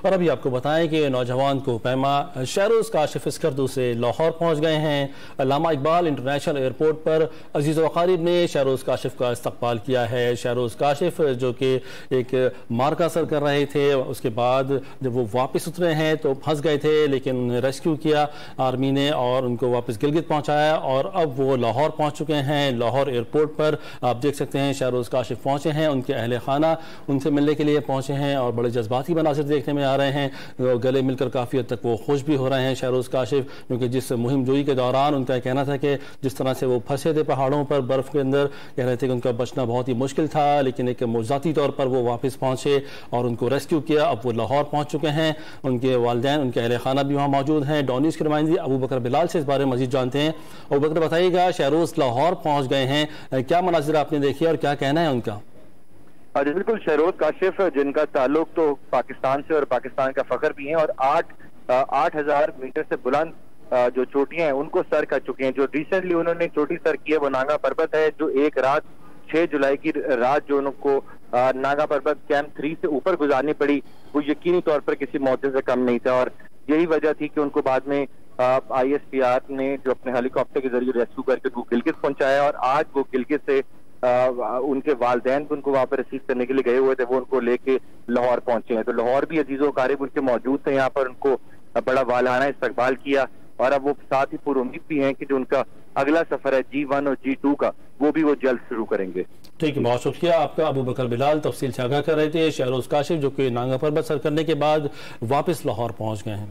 اور ابھی آپ کو بتائیں کہ نوجوان کو پیما شہروز کاشف اسکردو سے لاہور پہنچ گئے ہیں۔ علامہ اقبال انٹرنیشنل ایئرپورٹ پر عزیز و اقارب نے شہروز کاشف کا استقبال کیا ہے۔ شہروز کاشف جو کہ ایک مارکا سر کر رہے تھے، اس کے بعد جب وہ واپس اترے ہیں تو پھنس گئے تھے، لیکن ریسکیو کیا آرمی نے اور ان کو واپس گلگت پہنچایا، اور اب وہ لاہور پہنچ چکے ہیں۔ لاہور ایئرپورٹ پر آپ دیکھ سکتے ہیں شہروز کاشف پہنچے ہیں، ان کے اہل خانہ ان سے ملنے کے لیے پہنچے ہیں اور بڑے جذباتی مناظر دیکھنے میں آ رہے ہیں۔ گلے مل کر کافی حد تک وہ خوش بھی ہو رہے ہیں شہروز کاشف، کیونکہ جس مہم جوئی کے دوران ان کا کہنا تھا کہ جس طرح سے وہ پھنسے تھے پہاڑوں پر برف کے اندر، کہہ رہے تھے کہ ان کا بچنا بہت ہی مشکل تھا، لیکن ایک ذاتی طور پر وہ واپس پہنچے اور ان کو ریسکیو کیا۔ اب وہ لاہور پہنچ چکے ہیں، ان کے والدین ان کے اہل خانہ بھی وہاں موجود ہیں۔ ڈونیوز کی نمائندگی ابو بکر بلال سے اس بارے میں مزید جانتے ہیں۔ ابو بکر بتائیے گا، شہروز لاہور پہنچ گئے ہیں، کیا مناظر آپ نے دیکھی اور کیا کہنا ہے ان کا؟ جی بالکل، شہروز کاشف جن کا تعلق تو پاکستان سے اور پاکستان کا فخر بھی ہیں، اور 8,000 میٹر سے بلند جو چوٹیاں ہیں ان کو سر کر چکے ہیں۔ جو ریسنٹلی انہوں نے چوٹی سر کی ہے وہ ناگا پربت ہے، جو ایک رات 6 جولائی کی رات جو ان کو ناگا پربت کیمپ 3 سے اوپر گزارنی پڑی، وہ یقینی طور پر کسی معجزے سے کم نہیں تھا، اور یہی وجہ تھی کہ ان کو بعد میں ISPR نے جو اپنے ہیلی کاپٹر کے ذریعے ریسکیو کر کے گلگت پہنچایا، اور آج وہ گلگت سے ان کے والدین ان کو وہاں پر ریسیو کرنے کے لیے گئے ہوئے تھے، وہ ان کو لے کے لاہور پہنچے ہیں۔ تو لاہور بھی عزیز و اقارب ان کے موجود تھے یہاں پر، ان کو بڑا والہانہ استقبال کیا، اور اب وہ ساتھ ہی پر امید بھی ہیں کہ جو ان کا اگلا سفر ہے G1 اور G2 کا، وہ بھی وہ جلد شروع کریں گے۔ ٹھیک ہے، بہت شکریہ آپ کا ابو بکر بلال، تفصیل سے آگاہ کر رہے تھے۔ شہروز کاشف جو کہ ناگا پربت سر کرنے کے بعد واپس لاہور پہنچ گئے ہیں۔